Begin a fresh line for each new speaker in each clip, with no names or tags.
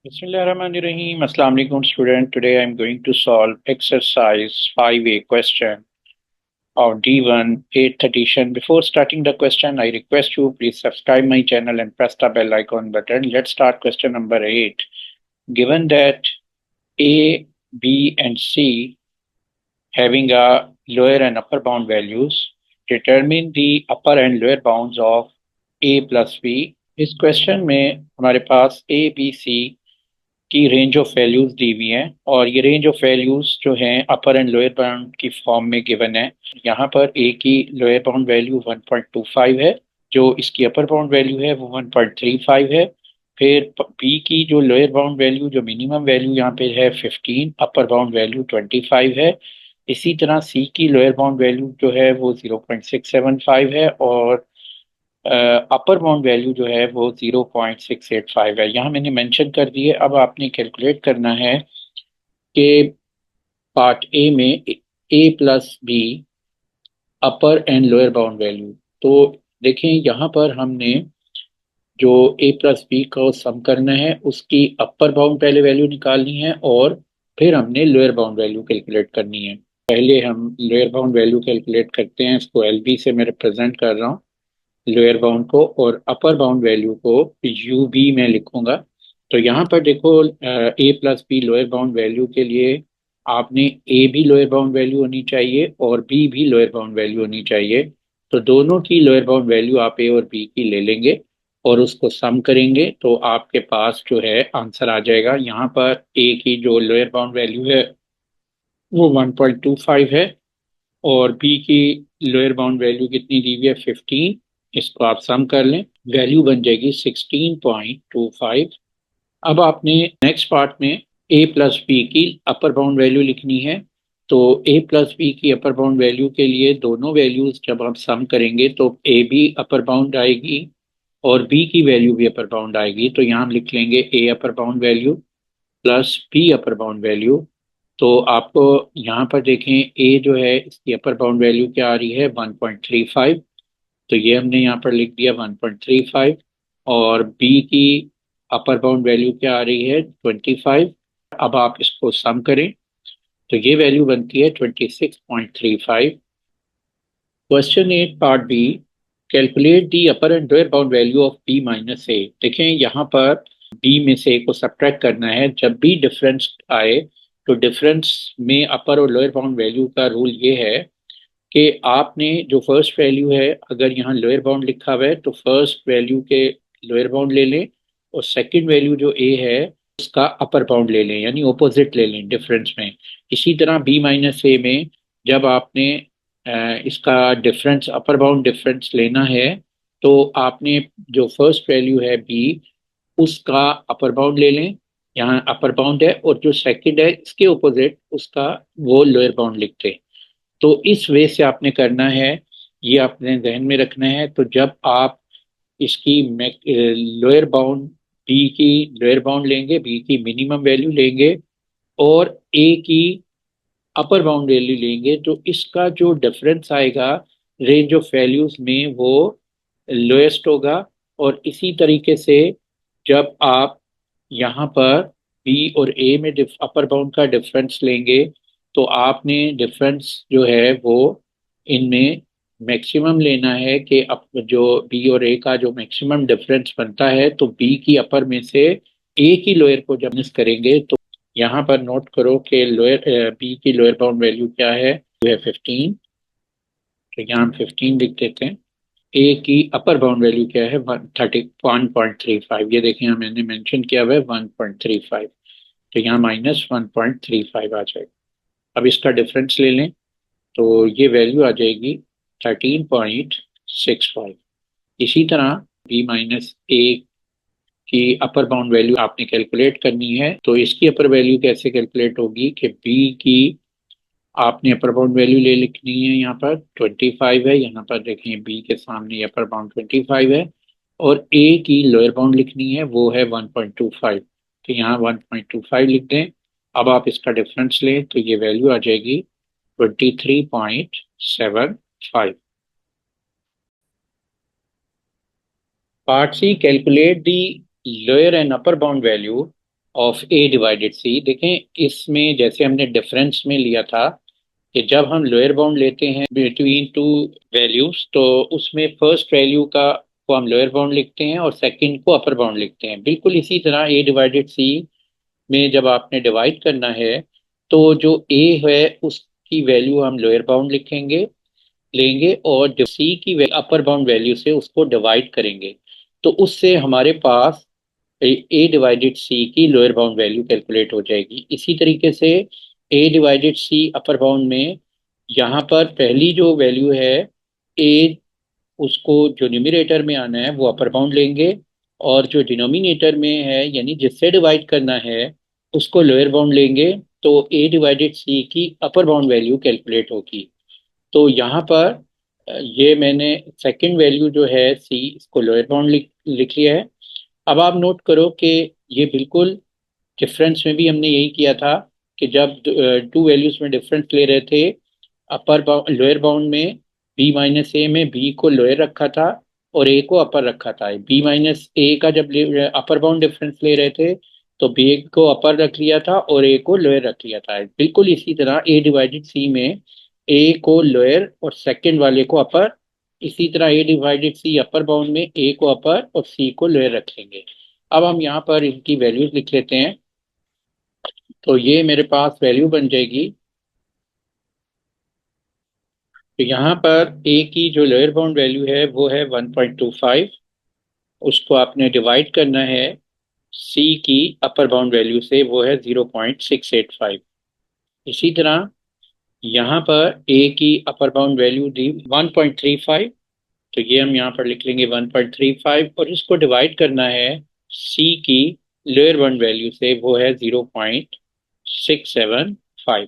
Bismillahirrahmanirrahim. Assalamu alaikum student. Today I am going to solve exercise 5A question of D1 8th edition. Before starting the question, I request you please subscribe my channel and press the bell icon button. Let's start question number 8. Given that A, B and C having a lower and upper bound values, determine the upper and lower bounds of A plus B. इस question में हमारे पास A, B, C की range of values दी हुई हैं और ये range of values जो हैं अपर एंड लोअर बाउंड की फॉर्म में गिवन है। यहाँ पर ए की लोअर बाउंड वैल्यू 1.25 है, जो इसकी अपर बाउंड वैल्यू है वो 1.35 है। फिर बी की जो लोअर बाउंड वैल्यू जो मिनिमम वैल्यू यहाँ पे है 15, अपर बाउंड वैल्यू 25 है। इसी तरह सी की लोअर बाउंड वैल्यू जो है वो 0.675 है और अपर बाउंड वैल्यू जो है वो 0.685 है। यहाँ मैंने मेंशन कर दी है। अब आपने कैलकुलेट करना है कि पार्ट ए में A plus B upper and lower bound value. तो देखें यहाँ पर हमने जो ए प्लस बी को सम करना है उसकी अपर बाउंड पहले वैल्यू निकालनी है और फिर हमने लोअर बाउंड वैल्यू कैलकुलेट करनी है। पहले हम लोअर बाउंड वैल्यू कैलकुलेट करते हैं। इसको एल बी से मैं रिप्रेजेंट कर रहा हूँ लोअर बाउंड को, और अपर बाउंड वैल्यू को यू बी में लिखूंगा। तो यहाँ पर देखो A plus B lower bound value के लिए आपने ए भी लोअर बाउंड वैल्यू होनी चाहिए और बी भी लोअर बाउंड वैल्यू होनी चाहिए। तो दोनों की लोअर बाउंड वैल्यू आप ए और बी की ले लेंगे और उसको सम करेंगे तो आपके पास जो है आंसर आ जाएगा। यहाँ पर ए की जो लोअर बाउंड वैल्यू है वो 1.25 है और बी की लोअर बाउंड वैल्यू कितनी दी हुई है 15। इसको आप सम कर लें, वैल्यू बन जाएगी 16.25। अब आपने नेक्स्ट पार्ट में ए प्लस बी की अपर बाउंड वैल्यू लिखनी है। तो ए प्लस बी की अपर बाउंड वैल्यू के लिए दोनों वैल्यूज जब आप सम करेंगे तो ए भी अपर बाउंड आएगी और बी की वैल्यू भी अपर बाउंड आएगी। तो यहाँ हम लिख लेंगे A upper bound value plus B upper bound value. तो आपको यहाँ पर देखें ए जो है इसकी अपर बाउंड वैल्यू क्या आ रही है 1.35। तो ये हमने यहाँ पर लिख दिया 1.35 और बी की अपर बाउंड वैल्यू क्या आ रही है 25। अब आप इसको सम करें तो ये वैल्यू बनती है 26.35। Question 8 part B, calculate the upper and lower bound value of B minus A. देखें यहाँ पर बी में से ए को सब्ट्रैक्ट करना है। जब भी डिफरेंस आए तो डिफरेंस में अपर और लोअर बाउंड वैल्यू का रूल ये है कि आपने जो फर्स्ट वैल्यू है अगर यहाँ लोअर बाउंड लिखा हुआ है तो फर्स्ट वैल्यू के लोअर बाउंड ले लें और सेकंड वैल्यू जो ए है उसका अपर बाउंड ले लें, यानी ऑपोजिट ले लें डिफरेंस में। इसी तरह बी माइनस ए में जब आपने इसका डिफरेंस अपर बाउंड डिफरेंस लेना है तो आपने जो फर्स्ट वैल्यू है बी उसका अपर बाउंड ले लें, यहाँ अपर बाउंड है, और जो सेकंड है इसके ऑपोजिट उसका वो लोअर बाउंड लिखते हैं। तो इस वे से आपने करना है, ये आपने ध्यान में रखना है। तो जब आप इसकी लोअर बाउंड बी की लोअर बाउंड लेंगे, बी की मिनिमम वैल्यू लेंगे और ए की अपर बाउंड वैल्यू लेंगे तो इसका जो डिफरेंस आएगा रेंज ऑफ वैल्यूज में वो लोएस्ट होगा। और इसी तरीके से जब आप यहाँ पर बी और ए में अपर बाउंड का डिफरेंस लेंगे तो आपने डिफरेंस जो है वो इनमें मैक्सिमम लेना है कि अब जो बी और ए का जो मैक्सिमम डिफरेंस बनता है तो बी की अपर में से ए की लोअर को जब मिस करेंगे तो यहाँ पर नोट करो कि लोअर बी की लोअर बाउंड वैल्यू क्या है, वो है 15। तो यहाँ हम 15 लिख देते हैं। ए की अपर बाउंड वैल्यू क्या है 1.35। ये देखें यहाँ मैंने मेंशन किया हुआ है 1.35। तो यहाँ -1.35 आ जाएगा। अब इसका डिफरेंस ले लें तो ये वैल्यू आ जाएगी 13.65। इसी तरह बी माइनस ए की अपर बाउंड वैल्यू आपने कैलकुलेट करनी है। तो इसकी अपर वैल्यू कैसे कैलकुलेट होगी कि बी की आपने अपर बाउंड वैल्यू ले लिखनी है, यहाँ पर 25 है, यहाँ पर देखें बी के सामने अपर बाउंड 25 है और ए की लोअर बाउंड लिखनी है वो है 1.25। तो यहाँ 1.25 लिख दें। अब आप इसका डिफरेंस लें तो ये वैल्यू आ जाएगी 23.75। Part C, calculate the lower and upper bound value of A divided C. देखें इसमें जैसे हमने डिफरेंस में लिया था कि जब हम लोअर बाउंड लेते हैं बिटवीन टू वैल्यूज, तो उसमें फर्स्ट वैल्यू का को हम लोअर बाउंड लिखते हैं और सेकंड को अपर बाउंड लिखते हैं। बिल्कुल इसी तरह ए डिवाइडेड सी में जब आपने डिवाइड करना है तो जो ए है उसकी वैल्यू हम लोअर बाउंड लिखेंगे लेंगे और सी की अपर बाउंड वैल्यू से उसको डिवाइड करेंगे, तो उससे हमारे पास ए डिवाइडेड सी की लोअर बाउंड वैल्यू कैलकुलेट हो जाएगी। इसी तरीके से ए डिवाइडेड सी अपर बाउंड में यहाँ पर पहली जो वैल्यू है ए, उसको जो न्यूमरेटर में आना है वो अपर बाउंड लेंगे और जो डिनोमिनेटर में है यानी जिससे डिवाइड करना है उसको लोअर बाउंड लेंगे, तो ए डिवाइडेड सी की अपर बाउंड वैल्यू कैलकुलेट होगी। तो यहाँ पर ये मैंने सेकंड वैल्यू जो है सी इसको लोअर बाउंड लिख लिया है। अब आप नोट करो कि ये बिल्कुल डिफरेंस में भी हमने यही किया था कि जब टू वैल्यूज में डिफरेंस ले रहे थे, अपर लोअर बाउंड में बी माइनस ए में बी को लोअर रखा था और ए को अपर रखा था। बी माइनस ए का जब अपर बाउंड डिफरेंस ले रहे थे तो बी को अपर रख लिया था और ए को लोअर रख लिया था। बिल्कुल इसी तरह ए डिवाइडेड सी में ए को लोअर और सेकंड वाले को अपर, इसी तरह ए डिवाइडेड सी अपर बाउंड में ए को अपर और सी को लोअर रखेंगे। अब हम यहाँ पर इनकी वैल्यूज लिख लेते हैं। तो ये मेरे पास वैल्यू बन जाएगी। तो यहाँ पर ए की जो लोअर बाउंड वैल्यू है वो है 1.25, उसको आपने डिवाइड करना है सी की अपर बाउंड वैल्यू से, वो है 0.685। इसी तरह यहाँ पर ए की अपर बाउंड वैल्यू दी 1.35, तो ये हम यहाँ पर लिख लेंगे 1.35 और इसको डिवाइड करना है सी की लोअर बाउंड वैल्यू से, वो है 0.675।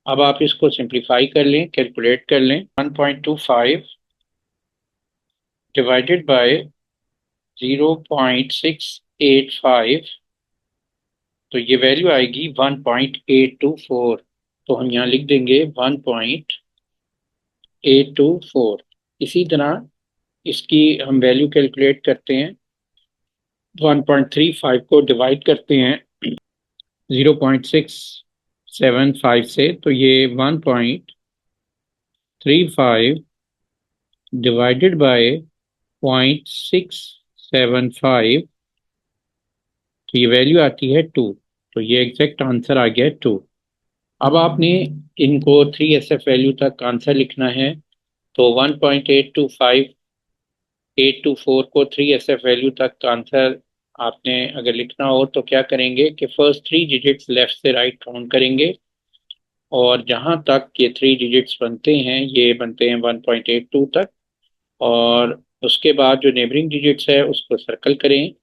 अब आप इसको सिंप्लीफाई कर लें, कैलकुलेट कर लें। 1.25 डिवाइडेड बाय 0.685, तो ये वैल्यू आएगी 1.824। तो हम यहाँ लिख देंगे 1.824। इसी तरह इसकी हम वैल्यू कैलकुलेट करते हैं। 1.35 को डिवाइड करते हैं 0.675 से, तो ये 1.35 डिवाइडेड बाय 0.675, तो ये वैल्यू आती है 2। तो ये एग्जैक्ट आंसर आ गया है 2। अब आपने इनको 3SF वैल्यू तक आंसर लिखना है। तो 1.825 824 को 3SF वैल्यू तक आंसर आपने अगर लिखना हो तो क्या करेंगे कि फर्स्ट थ्री डिजिट्स लेफ्ट से राइट काउंट करेंगे और जहां तक ये थ्री डिजिट्स बनते हैं ये बनते हैं 1.82 तक, और उसके बाद जो नेबरिंग डिजिट्स है उसको सर्कल करें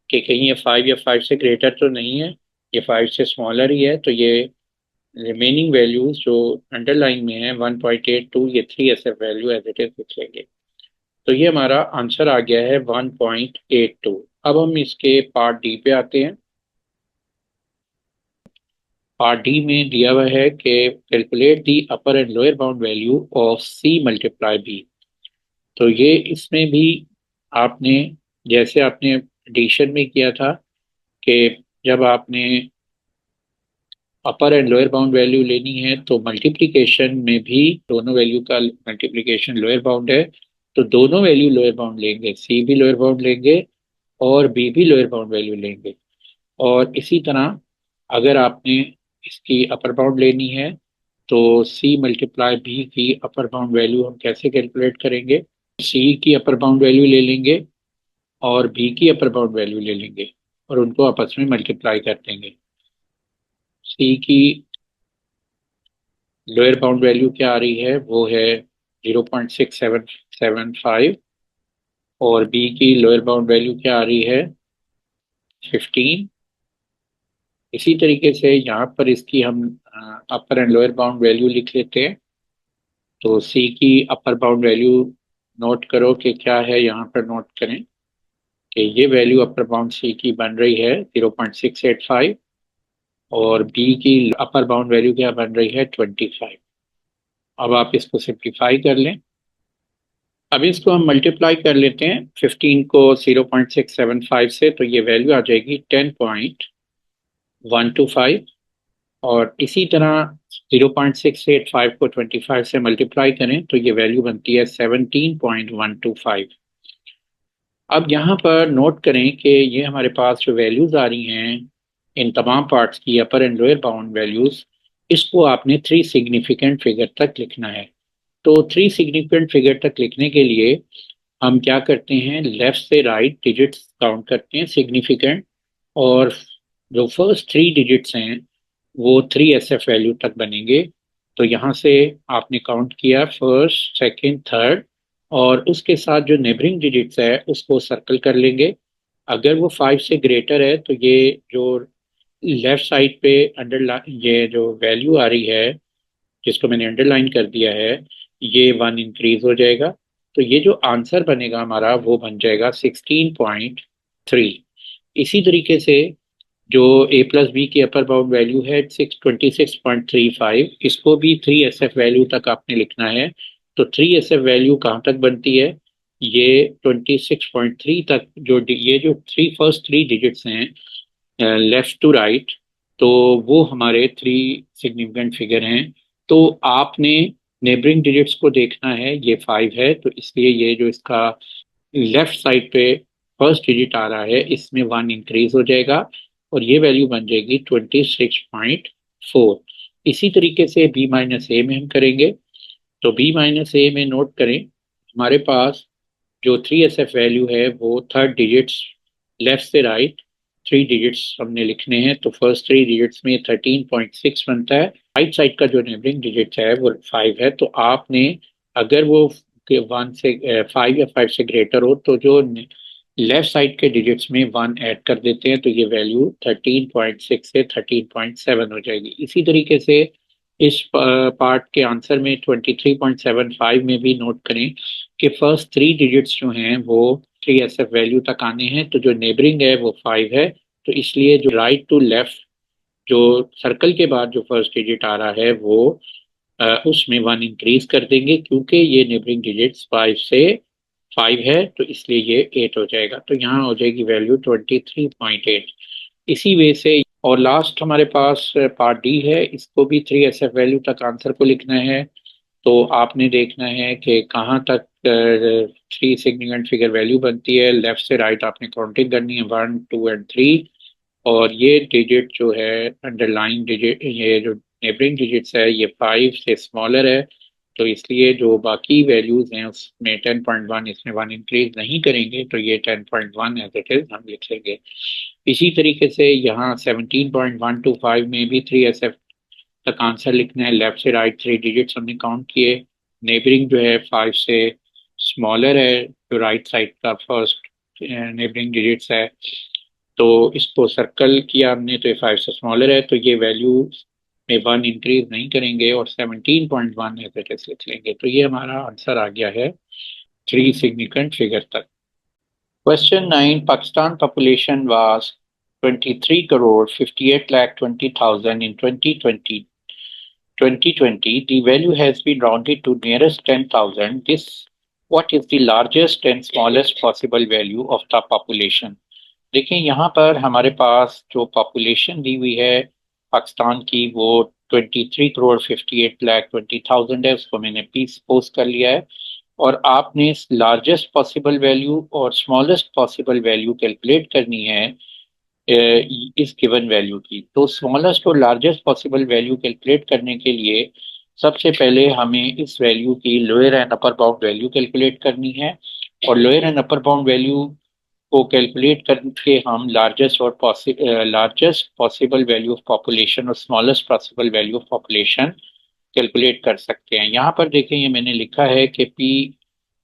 कि कहीं ये 5 या 5 से ग्रेटर तो नहीं है, ये 5 से स्मॉलर ही है। तो ये रिमेनिंग वैल्यूज जो अंडरलाइन में है 1.82, ये 3SF value as it is लिख लेंगे। तो ये हमारा आंसर आ गया है 1.82। अब हम इसके पार्ट डी पे आते हैं। पार्ट डी में दिया हुआ है कि calculate the upper and lower bound value of C multiply B. तो ये इसमें भी आपने जैसे आपने एडिशन में किया था कि जब आपने अपर एंड लोअर बाउंड वैल्यू लेनी है तो मल्टीप्लिकेशन में भी दोनों वैल्यू का मल्टीप्लिकेशन लोअर बाउंड है, तो दोनों वैल्यू लोअर बाउंड लेंगे, सी भी लोअर बाउंड लेंगे और बी भी लोअर बाउंड वैल्यू लेंगे। और इसी तरह अगर आपने इसकी अपर बाउंड लेनी है तो सी मल्टीप्लाई बी की अपर बाउंड वैल्यू हम कैसे कैलकुलेट करेंगे, सी की अपर बाउंड वैल्यू ले लेंगे और बी की अपर बाउंड वैल्यू ले लेंगे और उनको आपस में मल्टीप्लाई कर देंगे। सी की लोअर बाउंड वैल्यू क्या आ रही है वो है 0.6775 और बी की लोअर बाउंड वैल्यू क्या आ रही है 15। इसी तरीके से यहाँ पर इसकी हम अपर एंड लोअर बाउंड वैल्यू लिख लेते हैं। तो सी की अपर बाउंड वैल्यू नोट करो कि क्या है, यहाँ पर नोट करें कि ये वैल्यू अपर बाउंड सी की बन रही है 0.685 और बी की अपर बाउंड वैल्यू क्या बन रही है 25। अब आप इसको सिंप्लीफाई कर लें। अब इसको हम मल्टीप्लाई कर लेते हैं 15 को 0.675 से, तो ये वैल्यू आ जाएगी 10.675। 1 to 5, और इसी तरह 0.685 को 25 से मल्टीप्लाई करें तो ये वैल्यू बनती है 17.125। अब यहाँ पर नोट करें कि ये हमारे पास जो वैल्यूज आ रही हैं इन तमाम पार्ट्स की, अपर एंड लोअर बाउंड वैल्यूज, इसको आपने थ्री सिग्निफिकेंट फिगर तक लिखना है। तो थ्री सिग्निफिकेंट फिगर तक लिखने के लिए हम क्या करते हैं, लेफ्ट से राइट डिजिट्स काउंट करते हैं सिग्निफिकेंट, और जो फर्स्ट थ्री डिजिट्स हैं वो 3SF वैल्यू तक बनेंगे। तो यहाँ से आपने काउंट किया फर्स्ट सेकंड थर्ड, और उसके साथ जो नेबरिंग डिजिट्स है उसको सर्कल कर लेंगे। अगर वो 5 से ग्रेटर है तो ये जो लेफ्ट साइड पे अंडरलाइन ये जो वैल्यू आ रही है जिसको मैंने अंडरलाइन कर दिया है, ये 1 इंक्रीज हो जाएगा। तो ये जो आंसर बनेगा हमारा वो बन जाएगा 16.3। इसी तरीके से जो ए प्लस बी की अपर बाउंड वैल्यू है 626.35, इसको भी 3SF वैल्यू तक आपने लिखना है। तो 3SF वैल्यू कहाँ तक बनती है, ये 26.3 तक, ये जो फर्स्ट थ्री डिजिट्स हैं लेफ्ट टू राइट, तो वो हमारे थ्री सिग्निफिकेंट फिगर हैं। तो आपने नेबरिंग डिजिट्स को देखना है, ये 5 है तो इसलिए ये जो इसका लेफ्ट साइड पे फर्स्ट डिजिट आ रहा है इसमें 1 इंक्रीज हो जाएगा और ये वैल्यू बन जाएगी 26.4। इसी तरीके से बी माइनस ए में हम करेंगे। तो बी माइनस ए में नोट करें, हमारे पास जो 3SF वैल्यू है वो थर्ड डिजिट्स लेफ्ट से राइट थ्री डिजिट्स हमने लिखने हैं। तो फर्स्ट थ्री डिजिट्स में 13.6 बनता है। राइट साइड का जो नेबरिंग डिजिट है वो 5 है। तो आपने अगर वो 1 से 5 या 5 से ग्रेटर हो तो जो लेफ्ट साइड के डिजिट्स में 1 ऐड कर देते हैं तो ये वैल्यू 13.6 से 13.7 हो जाएगी। इसी तरीके से इस पार्ट के आंसर में 23.75 में भी नोट करें कि फर्स्ट थ्री डिजिट्स जो हैं वो 3SF वैल्यू तक आने हैं। तो जो नेबरिंग है वो 5 है, तो इसलिए जो राइट टू लेफ्ट जो सर्कल के बाद जो फर्स्ट डिजिट आ रहा है वो उसमें 1 इंक्रीज कर देंगे, क्योंकि ये नेबरिंग डिजिट्स 5 है तो इसलिए ये 8 हो जाएगा। तो यहाँ हो जाएगी वैल्यू 23.8। इसी वे से, और लास्ट हमारे पास पार्ट डी है, इसको भी 3SF वैल्यू तक आंसर को लिखना है। तो आपने देखना है कि कहाँ तक थ्री सिग्निफिकेंट फिगर वैल्यू बनती है। लेफ्ट से राइट आपने काउंटिंग करनी है 1 2 एंड 3, और ये डिजिट जो है अंडरलाइन डिजिट, ये जो नेबरिंग डिजिट्स है ये 5 से स्मॉलर है। तो इसलिए जो बाकी वैल्यूज हैं उसमें 10.1, इसमें 1 इंक्रीज नहीं करेंगे तो ये 10.1 एज इट इज हम लिख लेंगे। इसी तरीके से यहाँ 17.125 में भी 3SF तक आंसर लिखना है। लेफ्ट से राइट थ्री डिजिट्स हमने काउंट किए। नेबरिंग जो है 5 से स्मॉलर है, जो राइट साइड का फर्स्ट नेबरिंग डिजिट्स है, तो इसको सर्कल किया हमने तो ये 5 से स्मॉलर है, तो ये वैल्यू में 1 इंक्रीज नहीं करेंगे और 17.1 एज इट इज लिख लेंगे। तो ये हमारा आंसर आ गया है थ्री सिग्निफिकेंट फिगर तक। Question 9. Pakistan population was 23 crore 58 lakh 20,000 in 2020. The value has been rounded to nearest 10,000. What is the largest and smallest possible value of the population? देखिए यहाँ पर हमारे पास जो पॉपुलेशन दी हुई है पाकिस्तान की वो 23 करोड़ 58 लाख 20,000 है, उसको मैंने पी सपोज कर लिया है। और आपने लार्जेस्ट पॉसिबल वैल्यू और स्मॉलेस्ट पॉसिबल वैल्यू कैलकुलेट करनी है इस गिवन वैल्यू की। तो स्मॉलेस्ट और लार्जेस्ट पॉसिबल वैल्यू कैलकुलेट करने के लिए सबसे पहले हमें इस वैल्यू की lower and upper bound value calculate करनी है, और lower and upper bound value को कैलकुलेट करके हम largest possible value of population और smallest possible value of population calculate कर सकते हैं। यहाँ पर देखें, ये मैंने लिखा है कि पी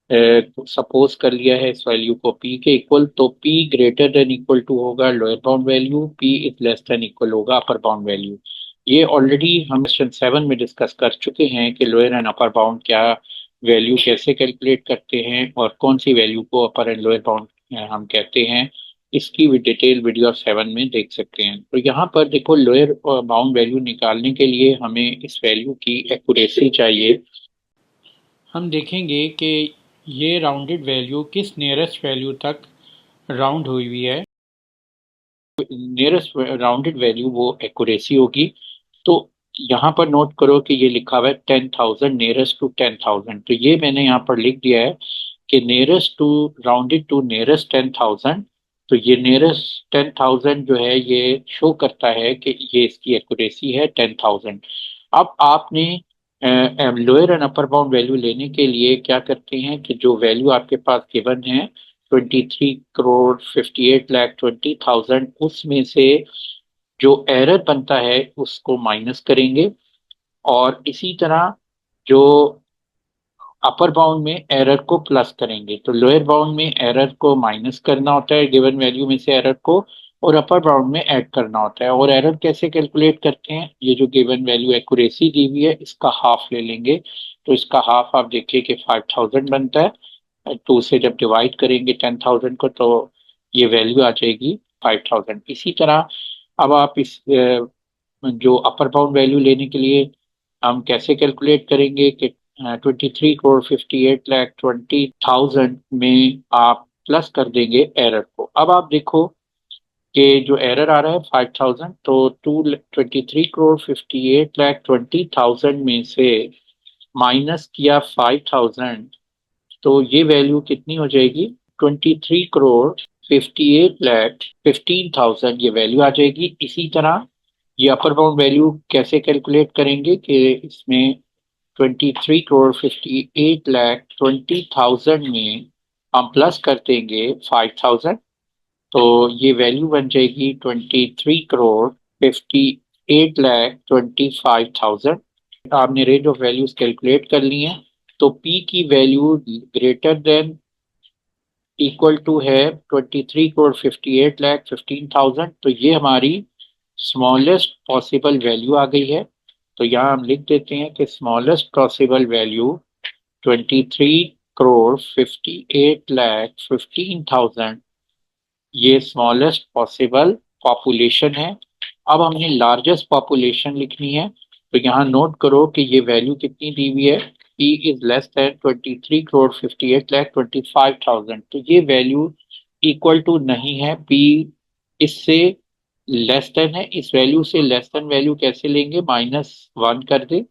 सपोज कर लिया है इस वैल्यू को पी के इक्वल, तो P greater than equal to होगा lower bound value, P is less than equal होगा अपर बाउंड वैल्यू। ये ऑलरेडी हम क्वेश्चन 7 में डिस्कस कर चुके हैं कि लोअर एंड अपर बाउंड क्या वैल्यू कैसे कैलकुलेट करते हैं और कौन सी वैल्यू को अपर एंड लोअर बाउंड हम कहते हैं। इसकी भी डिटेल वीडियो 7 में देख सकते हैं। तो यहाँ पर देखो, लोअर बाउंड वैल्यू निकालने के लिए हमें इस वैल्यू की एक्यूरेसी चाहिए। हम देखेंगे कि ये राउंडेड वैल्यू किस नियरेस्ट वैल्यू तक राउंड हुई हुई है। नियरेस्ट राउंडेड वैल्यू वो एक्यूरेसी होगी। तो यहाँ पर नोट करो कि ये लिखा हुआ है 10,000, नियरेस्ट टू 10,000। तो ये मैंने यहाँ पर लिख दिया है कि nearest to, rounded to nearest 10,000। तो ये नियरेस्ट 10,000 जो है ये शो करता है कि ये इसकी एक्यूरेसी है 10,000। अब आपने lower and upper bound value लेने के लिए क्या करते हैं कि जो वैल्यू आपके पास गिवन है 23,58,20,000, उसमें से जो एरर बनता है उसको माइनस करेंगे, और इसी तरह जो अपर बाउंड में एरर को प्लस करेंगे। तो लोअर बाउंड में एरर को माइनस करना होता है गिवन वैल्यू में से एरर को, और अपर बाउंड में ऐड करना होता है। और एरर कैसे कैलकुलेट करते हैं, ये जो गिवन वैल्यू एक्यूरेसी दी हुई है इसका हाफ ले लेंगे। तो इसका हाफ आप देखिए कि 5,000 बनता है। तो उसे जब डिवाइड करेंगे 10,000 को तो ये वैल्यू आ जाएगी 5,000। इसी तरह अब आप इस जो अपर बाउंड वैल्यू लेने के लिए हम कैसे कैलकुलेट करेंगे कि 23,58,20,000 में आप प्लस कर देंगे एरर को। अब आप देखो कि जो एरर आ रहा है 5,000, तो 23,58,20,000 में से माइनस किया 5,000, तो ये वैल्यू कितनी हो जाएगी, 23,58,15,000 ये वैल्यू आ जाएगी। इसी तरह ये अपर बाउंड वैल्यू कैसे कैलकुलेट करेंगे कि इसमें 23,58,20,000 में हम प्लस कर देंगे 5,000, तो ये वैल्यू बन जाएगी 23,58,25,000। आपने रेंज ऑफ वैल्यूज कैलकुलेट कर ली हैं। तो पी की value greater than equal to है 23,58,15,000। तो ये हमारी स्मॉलेस्ट पॉसिबल वैल्यू आ गई है। तो यहाँ हम लिख देते हैं कि स्मॉलेस्ट पॉसिबल वैल्यू 23,58,15,000 ये स्मॉलेस्ट पॉसिबल पॉपुलेशन है। अब हमने लार्जेस्ट पॉपुलेशन लिखनी है। तो यहाँ नोट करो कि ये वैल्यू कितनी दी हुई है, P इज लेस देन 23,58,25,000। तो ये वैल्यू इक्वल टू नहीं है, P इससे लेस देन है। इस वैल्यू से लेस देन वैल्यू कैसे लेंगे, -1 कर दे,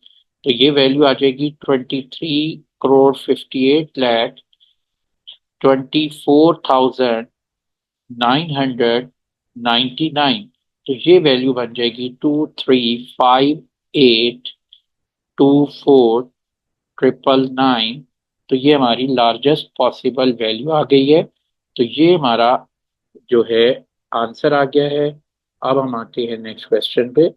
तो ये वैल्यू आ जाएगी 23,58,24,999। तो ये वैल्यू बन जाएगी 23,58,24,999। तो ये हमारी लार्जेस्ट पॉसिबल वैल्यू आ गई है। तो ये हमारा जो है आंसर आ गया है। अब हम आते हैं नेक्स्ट क्वेश्चन पे।